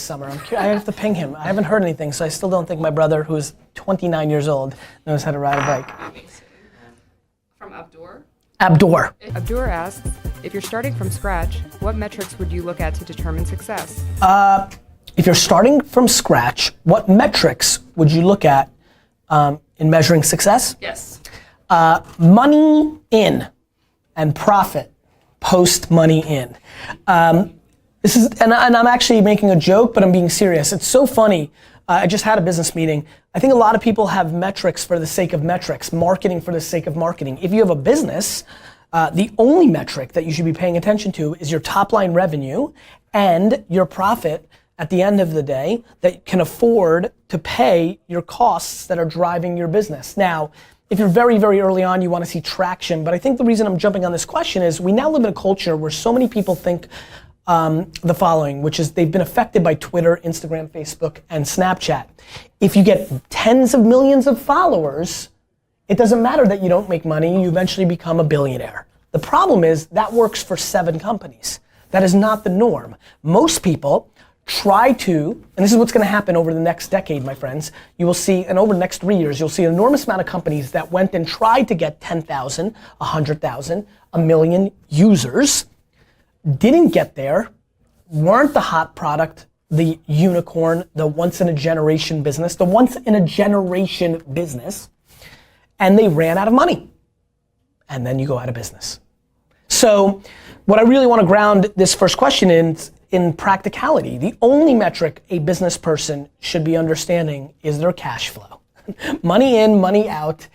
summer. I have to ping him. I haven't heard anything, so I still don't think my brother, who is 29 years old, knows how to ride a bike. From Abdur. Abdur asks, if you're starting from scratch, what metrics would you look at to determine success? If you're starting from scratch, what metrics would you look at in measuring success? Yes. Money in and profit post money in. This is, and I'm actually making a joke, but I'm being serious. It's so funny. I just had a business meeting. I think a lot of people have metrics for the sake of metrics, marketing for the sake of marketing. If you have a business, the only metric that you should be paying attention to is your top line revenue and your profit at the end of the day that can afford to pay your costs that are driving your business. Now, if you're very, very early on, you want to see traction, but I think the reason I'm jumping on this question is we now live in a culture where so many people think the following, which is they've been affected by Twitter, Instagram, Facebook, and Snapchat. If you get tens of millions of followers, it doesn't matter that you don't make money, you eventually become a billionaire. The problem is that works for 7 companies. That is not the norm. Most people try to, and this is what's gonna happen over the next decade, my friends, you will see, and over the next 3 years, you'll see an enormous amount of companies that went and tried to get 10,000, 100,000, a million users, didn't get there, weren't the hot product, the unicorn, the once in a generation business, and they ran out of money. And then you go out of business. So what I really want to ground this first question in practicality. The only metric a business person should be understanding is their cash flow. Money in, money out.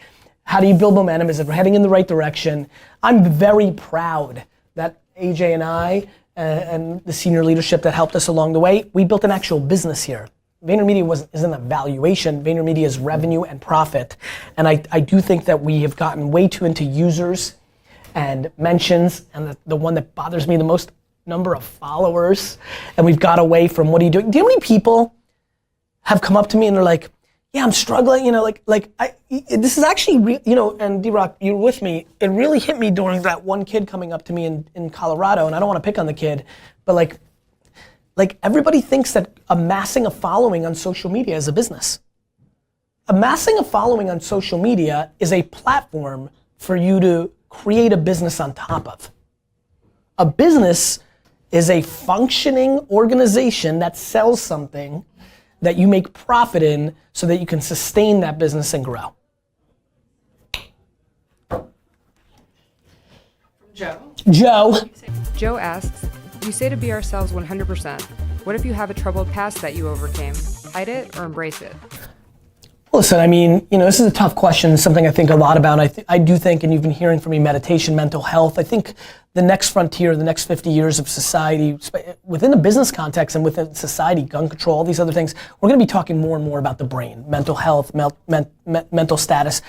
How do you build momentum? Is it heading in the right direction? I'm very proud that AJ and I and the senior leadership that helped us along the way, we built an actual business here. VaynerMedia isn't a valuation. VaynerMedia is revenue and profit. And I do think that we have gotten way too into users and mentions, and the one that bothers me the most, number of followers. And we've got away from what are you doing? Do you know how many people have come up to me and they're like, yeah, I'm struggling, this is actually, and D-Rock, you're with me, it really hit me during that one kid coming up to me in Colorado, and I don't want to pick on the kid, but like everybody thinks that amassing a following on social media is a business. Amassing a following on social media is a platform for you to create a business on top of. A business is a functioning organization that sells something that you make profit in so that you can sustain that business and grow. Joe asks, you say to be ourselves 100%. What if you have a troubled past that you overcame? Hide it or embrace it? Listen, I mean, this is a tough question, something I think a lot about. I do think, and you've been hearing from me, meditation, mental health. I think the next frontier, the next 50 years of society, within the business context and within society, gun control, all these other things, we're gonna be talking more and more about the brain, mental health, mental status.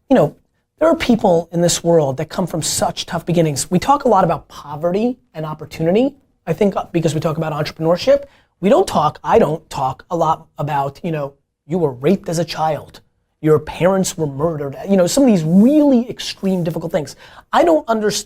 There are people in this world that come from such tough beginnings. We talk a lot about poverty and opportunity, I think because we talk about entrepreneurship. I don't talk a lot about, you were raped as a child. Your parents were murdered. Some of these really extreme, difficult things. I don't understand